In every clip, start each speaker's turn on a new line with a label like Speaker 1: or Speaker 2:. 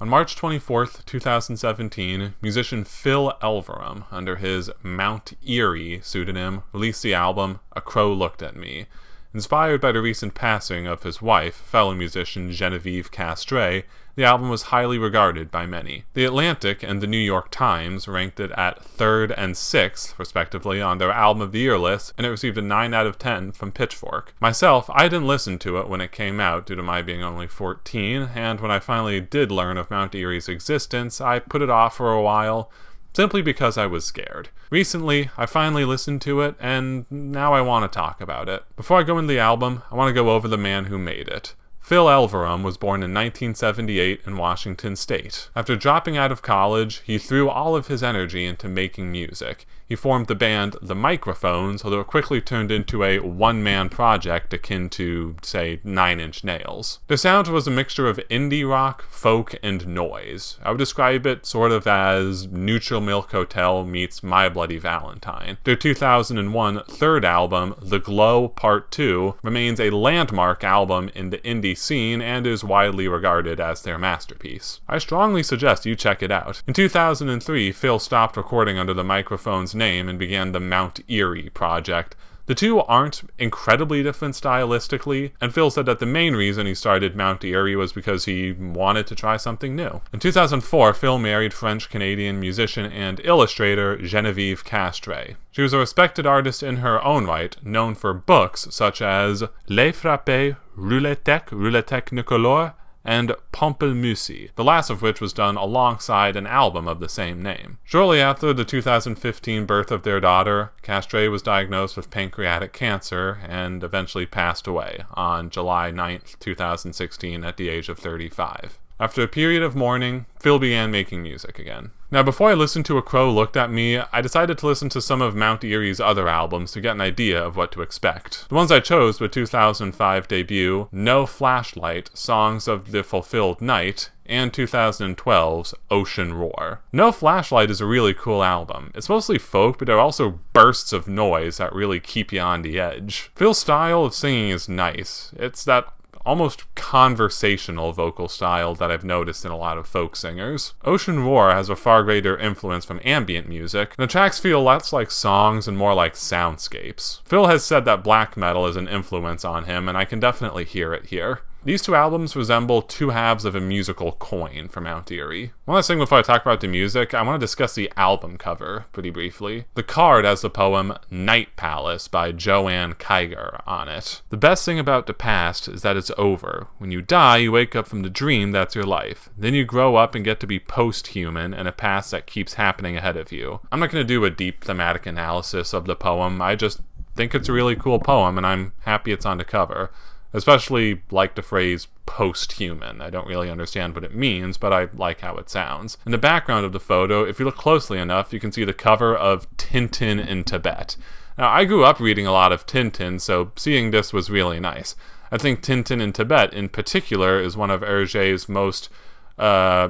Speaker 1: On March 24th, 2017, musician Phil Elverum, under his Mount Eerie pseudonym, released the album A Crow Looked at Me. Inspired by the recent passing of his wife, fellow musician Genevieve castree, the album was highly regarded by many. The Atlantic and the New York Times ranked it at 3rd and 6th, respectively, on their Album of the Year list, and it received a 9 out of 10 from Pitchfork. Myself, I didn't listen to it when it came out due to my being only 14, and when I finally did learn of Mount Eerie's existence, I put it off for a while, simply because I was scared. Recently, I finally listened to it, and now I want to talk about it. Before I go into the album, I want to go over the man who made it. Phil Elverum was born in 1978 in Washington State. After dropping out of college, he threw all of his energy into making music. He formed the band The Microphones, although it quickly turned into a one-man project akin to, say, Nine Inch Nails. Their sound was a mixture of indie rock, folk, and noise. I would describe it sort of as Neutral Milk Hotel meets My Bloody Valentine. Their 2001 third album, The Glow Part 2, remains a landmark album in the indie scene and is widely regarded as their masterpiece. I strongly suggest you check it out. In 2003, Phil stopped recording under the Microphones name and began the Mount Eerie project. The two aren't incredibly different stylistically, and Phil said that the main reason he started Mount Eerie was because he wanted to try something new. In 2004, Phil married French-Canadian musician and illustrator Genevieve castree. She was a respected artist in her own right, known for books such as Les Frappés, Rouletec Nicolore, and Pamplemousse, the last of which was done alongside an album of the same name. Shortly after the 2015 birth of their daughter, castree was diagnosed with pancreatic cancer and eventually passed away on July 9, 2016 at the age of 35. After a period of mourning, Phil began making music again. Now, before I listened to A Crow Looked at Me, I decided to listen to some of Mount Eerie's other albums to get an idea of what to expect. The ones I chose were 2005 debut No Flashlight, Songs of the Fulfilled Night, and 2012's Ocean Roar. No Flashlight is a really cool album. It's mostly folk, but there are also bursts of noise that really keep you on the edge. Phil's style of singing is nice. It's that almost conversational vocal style that I've noticed in a lot of folk singers. Ocean Roar has a far greater influence from ambient music, and the tracks feel less like songs and more like soundscapes. Phil has said that black metal is an influence on him, and I can definitely hear it here. These two albums resemble two halves of a musical coin for Mount Eerie. One last thing before I talk about the music, I want to discuss the album cover pretty briefly. The card has the poem Night Palace by Joanne Kiger on it. The best thing about the past is that it's over. When you die, you wake up from the dream that's your life. Then you grow up and get to be post-human in a past that keeps happening ahead of you. I'm not going to do a deep thematic analysis of the poem. I just think it's a really cool poem, and I'm happy it's on the cover. Especially like the phrase post-human. I don't really understand what it means, but I like how it sounds. In the background of the photo, if you look closely enough, you can see the cover of Tintin in Tibet. Now, I grew up reading a lot of Tintin, so seeing this was really nice. I think Tintin in Tibet, in particular, is one of Hergé's most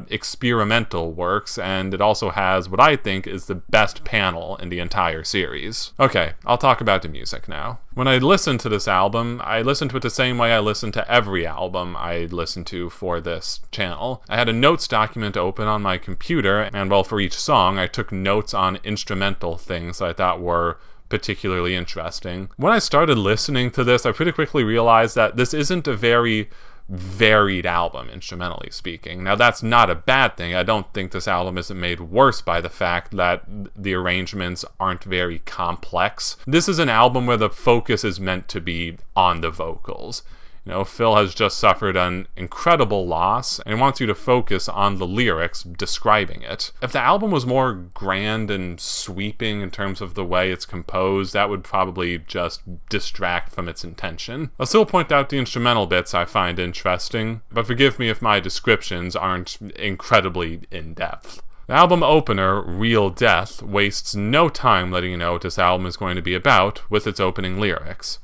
Speaker 1: experimental works, and it also has what I think is the best panel in the entire series. Okay, I'll talk about the music now. When I listened to this album, I listened to it the same way I listen to every album I listen to for this channel. I had a notes document open on my computer, and well, for each song, I took notes on instrumental things that I thought were particularly interesting. When I started listening to this, I pretty quickly realized that this isn't a very varied album, instrumentally speaking. Now, that's not a bad thing. I don't think this album isn't made worse by the fact that the arrangements aren't very complex. This is an album where the focus is meant to be on the vocals. You know, Phil has just suffered an incredible loss and wants you to focus on the lyrics describing it. If the album was more grand and sweeping in terms of the way it's composed, that would probably just distract from its intention. I'll still point out the instrumental bits I find interesting, but forgive me if my descriptions aren't incredibly in-depth. The album opener, Real Death, wastes no time letting you know what this album is going to be about with its opening lyrics.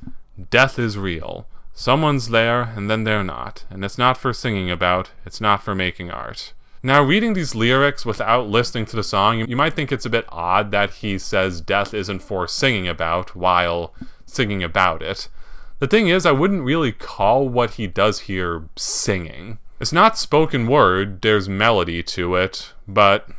Speaker 1: Death is real. Someone's there, and then they're not. And it's not for singing about, it's not for making art. Now, reading these lyrics without listening to the song, you might think it's a bit odd that he says death isn't for singing about while singing about it. The thing is, I wouldn't really call what he does here singing. It's not spoken word, there's melody to it, but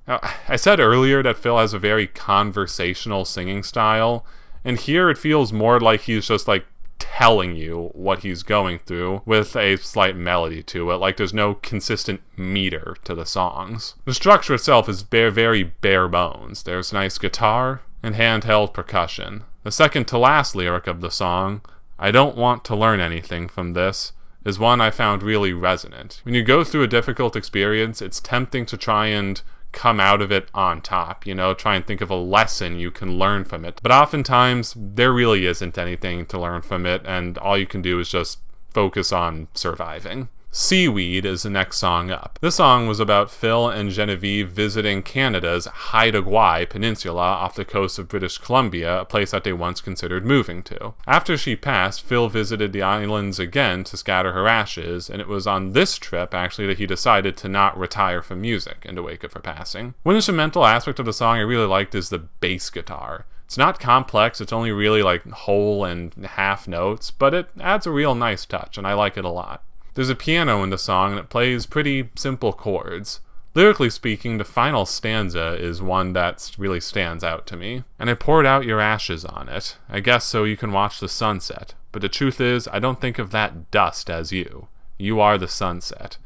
Speaker 1: I said earlier that Phil has a very conversational singing style, and here it feels more like he's just like telling you what he's going through with a slight melody to it, like there's no consistent meter to the songs. The structure itself is very bare bones. There's nice guitar and handheld percussion. The second to last lyric of the song, "I don't want to learn anything from this," is one I found really resonant. When you go through a difficult experience, it's tempting to try and come out of it on top, try and think of a lesson you can learn from it. But oftentimes, there really isn't anything to learn from it, and all you can do is just focus on surviving. Seaweed is the next song up. This song was about Phil and Genevieve visiting Canada's Haida Gwaii Peninsula off the coast of British Columbia, a place that they once considered moving to. After she passed, Phil visited the islands again to scatter her ashes, and it was on this trip, actually, that he decided to not retire from music in the wake of her passing. One instrumental aspect of the song I really liked is the bass guitar. It's not complex, it's only really like whole and half notes, but it adds a real nice touch, and I like it a lot. There's a piano in the song, and it plays pretty simple chords. Lyrically speaking, the final stanza is one that really stands out to me. "And I poured out your ashes on it, I guess so you can watch the sunset. But the truth is, I don't think of that dust as you. You are the sunset."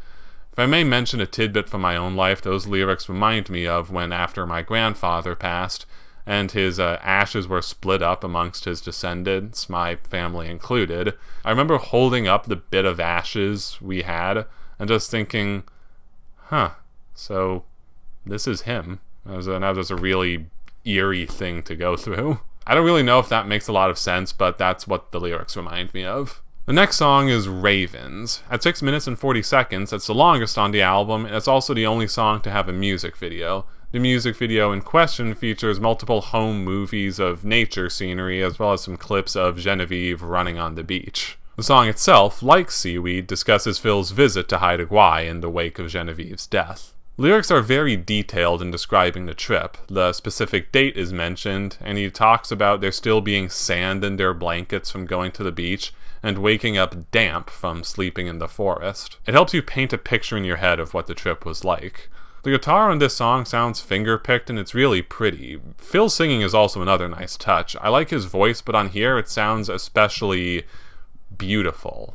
Speaker 1: If I may mention a tidbit from my own life, those lyrics remind me of when, after my grandfather passed, and his ashes were split up amongst his descendants, my family included, I remember holding up the bit of ashes we had and just thinking, so this is him. That was a really eerie thing to go through. I don't really know if that makes a lot of sense, but that's what the lyrics remind me of. The next song is Ravens. At 6 minutes and 40 seconds, it's the longest on the album, and it's also the only song to have a music video. The music video in question features multiple home movies of nature scenery, as well as some clips of Genevieve running on the beach. The song itself, like Seaweed, discusses Phil's visit to Haida Gwaii in the wake of Genevieve's death. Lyrics are very detailed in describing the trip. The specific date is mentioned, and he talks about there still being sand in their blankets from going to the beach, and waking up damp from sleeping in the forest. It helps you paint a picture in your head of what the trip was like. The guitar on this song sounds finger-picked, and it's really pretty. Phil's singing is also another nice touch. I like his voice, but on here it sounds especially beautiful.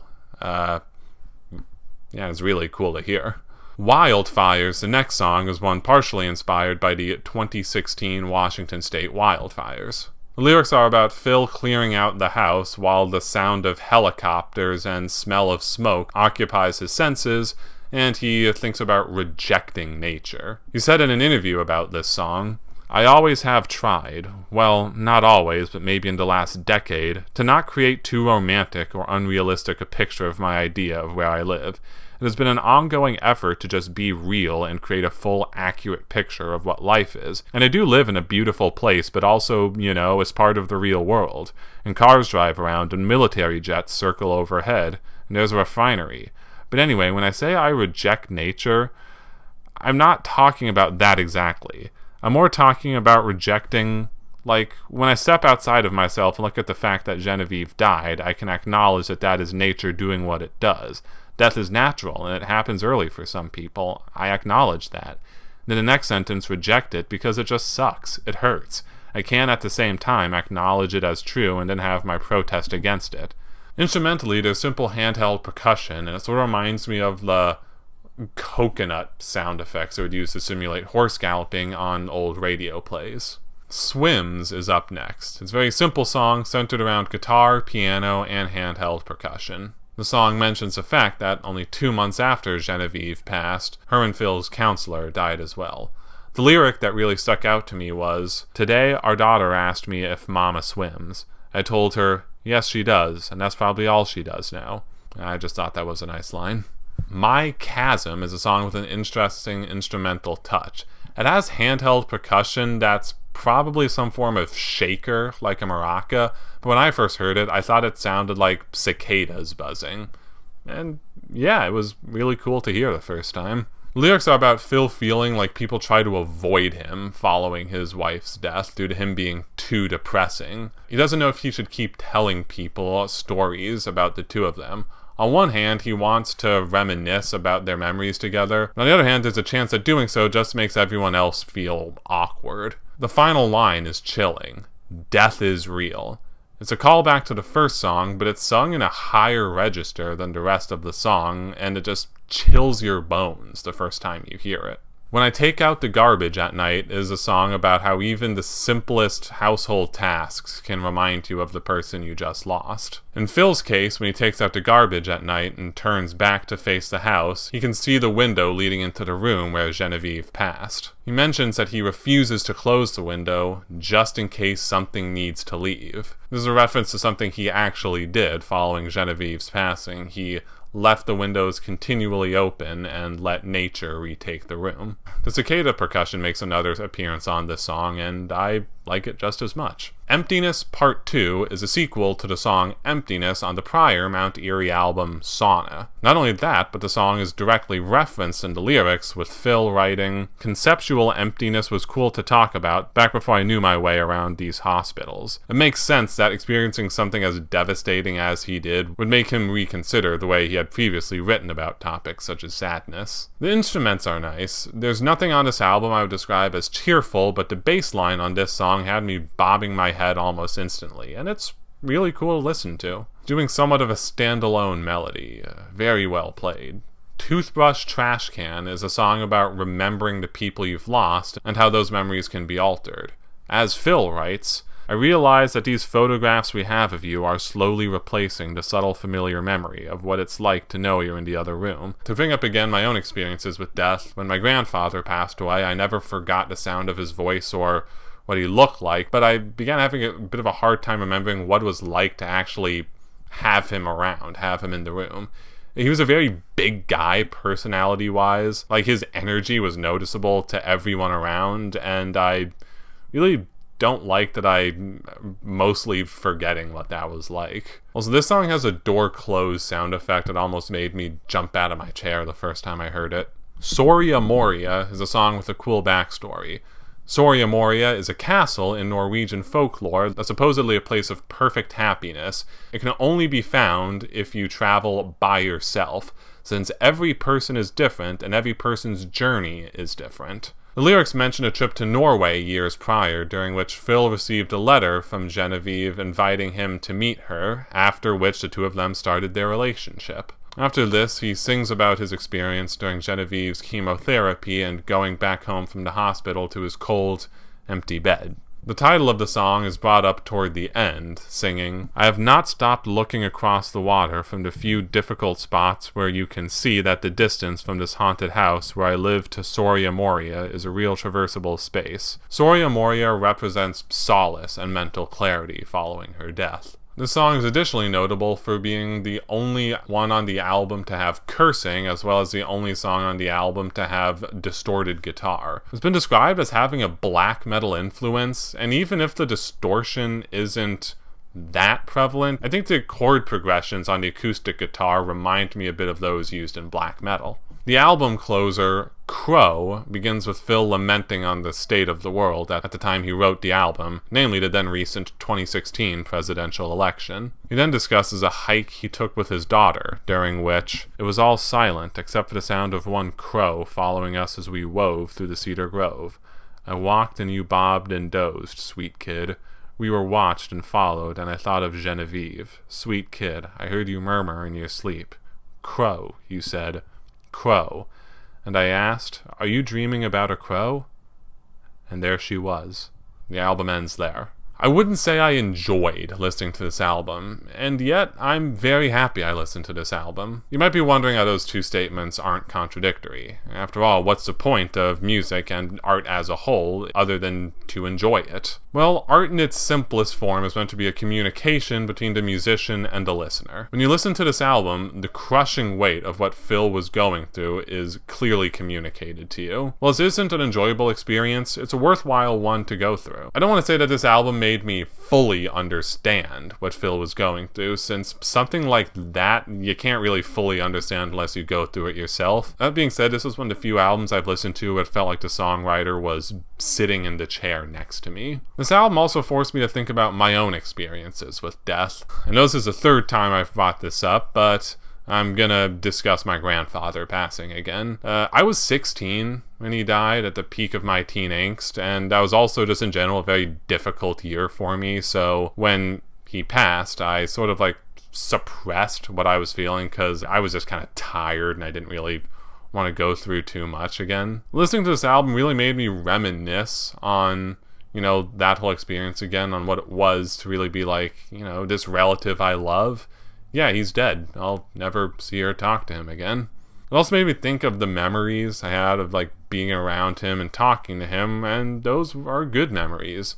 Speaker 1: It's really cool to hear. Wildfires, the next song, is one partially inspired by the 2016 Washington State wildfires. The lyrics are about Phil clearing out the house while the sound of helicopters and smell of smoke occupies his senses, and he thinks about rejecting nature. He said in an interview about this song, "I always have tried, well, not always, but maybe in the last decade, to not create too romantic or unrealistic a picture of my idea of where I live. It has been an ongoing effort to just be real and create a full, accurate picture of what life is. And I do live in a beautiful place, but also, as part of the real world. And cars drive around, and military jets circle overhead, and there's a refinery. But anyway, when I say I reject nature, I'm not talking about that exactly. I'm more talking about rejecting, like, when I step outside of myself and look at the fact that Genevieve died, I can acknowledge that that is nature doing what it does. Death is natural, and it happens early for some people. I acknowledge that. Then the next sentence, reject it, because it just sucks. It hurts. I can at the same time acknowledge it as true and then have my protest against it. Instrumentally, there's simple handheld percussion, and it sort of reminds me of the coconut sound effects they would use to simulate horse galloping on old radio plays. Swims is up next. It's a very simple song centered around guitar, piano, and handheld percussion. The song mentions the fact that only 2 months after Genevieve passed, her and Phil's counselor died as well. The lyric that really stuck out to me was, "Today our daughter asked me if Mama swims. I told her, yes she does, and that's probably all she does now." I just thought that was a nice line. My Chasm is a song with an interesting instrumental touch. It has handheld percussion that's probably some form of shaker, like a maraca, but when I first heard it, I thought it sounded like cicadas buzzing. And yeah, it was really cool to hear the first time. Lyrics are about Phil feeling like people try to avoid him following his wife's death due to him being too depressing. He doesn't know if he should keep telling people stories about the two of them. On one hand, he wants to reminisce about their memories together. On the other hand, there's a chance that doing so just makes everyone else feel awkward. The final line is chilling. Death is real. It's a callback to the first song, but it's sung in a higher register than the rest of the song, and it just chills your bones the first time you hear it. When I Take Out the Garbage at Night is a song about how even the simplest household tasks can remind you of the person you just lost. In Phil's case, when he takes out the garbage at night and turns back to face the house, he can see the window leading into the room where Genevieve passed. He mentions that he refuses to close the window just in case something needs to leave. This is a reference to something he actually did following Genevieve's passing. He left the windows continually open and let nature retake the room. The cicada percussion makes another appearance on this song, and I like it just as much. Emptiness Part 2 is a sequel to the song Emptiness on the prior Mount Eerie album Sauna. Not only that, but the song is directly referenced in the lyrics, with Phil writing, "Conceptual emptiness was cool to talk about back before I knew my way around these hospitals." It makes sense that experiencing something as devastating as he did would make him reconsider the way he had previously written about topics such as sadness. The instruments are nice. There's nothing on this album I would describe as cheerful, but the bass line on this song had me bobbing my head almost instantly, and it's really cool to listen to. Doing somewhat of a standalone melody, very well played. Toothbrush Trash Can is a song about remembering the people you've lost and how those memories can be altered. As Phil writes, "I realize that these photographs we have of you are slowly replacing the subtle familiar memory of what it's like to know you're in the other room." To bring up again my own experiences with death, when my grandfather passed away, I never forgot the sound of his voice or what he looked like, but I began having a bit of a hard time remembering what it was like to actually have him around, have him in the room. He was a very big guy, personality-wise. Like, his energy was noticeable to everyone around, and I really don't like that I'm mostly forgetting what that was like. Also, this song has a door close sound effect that almost made me jump out of my chair the first time I heard it. Soria Moria is a song with a cool backstory. Soria Moria is a castle in Norwegian folklore that's supposedly a place of perfect happiness. It can only be found if you travel by yourself, since every person is different and every person's journey is different. The lyrics mention a trip to Norway years prior, during which Phil received a letter from Genevieve inviting him to meet her, after which the two of them started their relationship. After this, he sings about his experience during Genevieve's chemotherapy and going back home from the hospital to his cold, empty bed. The title of the song is brought up toward the end, singing, "I have not stopped looking across the water from the few difficult spots where you can see that the distance from this haunted house where I live to Soria Moria is a real traversable space." Soria Moria represents solace and mental clarity following her death. This song is additionally notable for being the only one on the album to have cursing, as well as the only song on the album to have distorted guitar. It's been described as having a black metal influence, and even if the distortion isn't that prevalent, I think the chord progressions on the acoustic guitar remind me a bit of those used in black metal. The album closer, Crow, begins with Phil lamenting on the state of the world at the time he wrote the album, namely the then recent 2016 presidential election. He then discusses a hike he took with his daughter, during which it was all silent except for the sound of one crow following us as we wove through the cedar grove. I walked and you bobbed and dozed, sweet kid. We were watched and followed, and I thought of Genevieve. Sweet kid, I heard you murmur in your sleep. Crow, you said. Crow. And I asked, are you dreaming about a crow? And there she was. The album ends there. I wouldn't say I enjoyed listening to this album, and yet I'm very happy I listened to this album. You might be wondering how those two statements aren't contradictory. After all, what's the point of music and art as a whole other than to enjoy it? Well, art in its simplest form is meant to be a communication between the musician and the listener. When you listen to this album, the crushing weight of what Phil was going through is clearly communicated to you. While this isn't an enjoyable experience, it's a worthwhile one to go through. I don't want to say that this album made me fully understand what Phil was going through, since something like that you can't really fully understand unless you go through it yourself. That being said, this was one of the few albums I've listened to where it felt like the songwriter was sitting in the chair next to me. This album also forced me to think about my own experiences with death. I know this is the third time I've brought this up, but I'm gonna discuss my grandfather passing again. I was 16 when he died, at the peak of my teen angst, and that was also just in general a very difficult year for me, so when he passed, I sort of like suppressed what I was feeling because I was just kind of tired and I didn't really want to go through too much again. Listening to this album really made me reminisce on, that whole experience again, on what it was to really be like, this relative I love, yeah, he's dead. I'll never see or talk to him again. It also made me think of the memories I had of like being around him and talking to him, and those are good memories.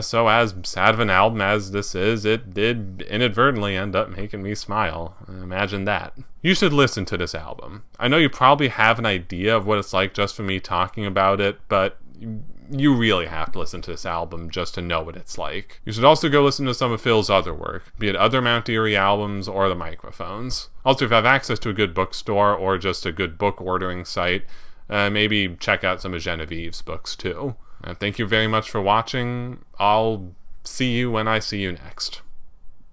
Speaker 1: So as sad of an album as this is, it did inadvertently end up making me smile. Imagine that. You should listen to this album. I know you probably have an idea of what it's like just from me talking about it, but you really have to listen to this album just to know what it's like. You should also go listen to some of Phil's other work, be it other Mount Eerie albums or the Microphones. Also, if you have access to a good bookstore or just a good book ordering site, maybe check out some of Genevieve's books too. Thank you very much for watching. I'll see you when I see you next.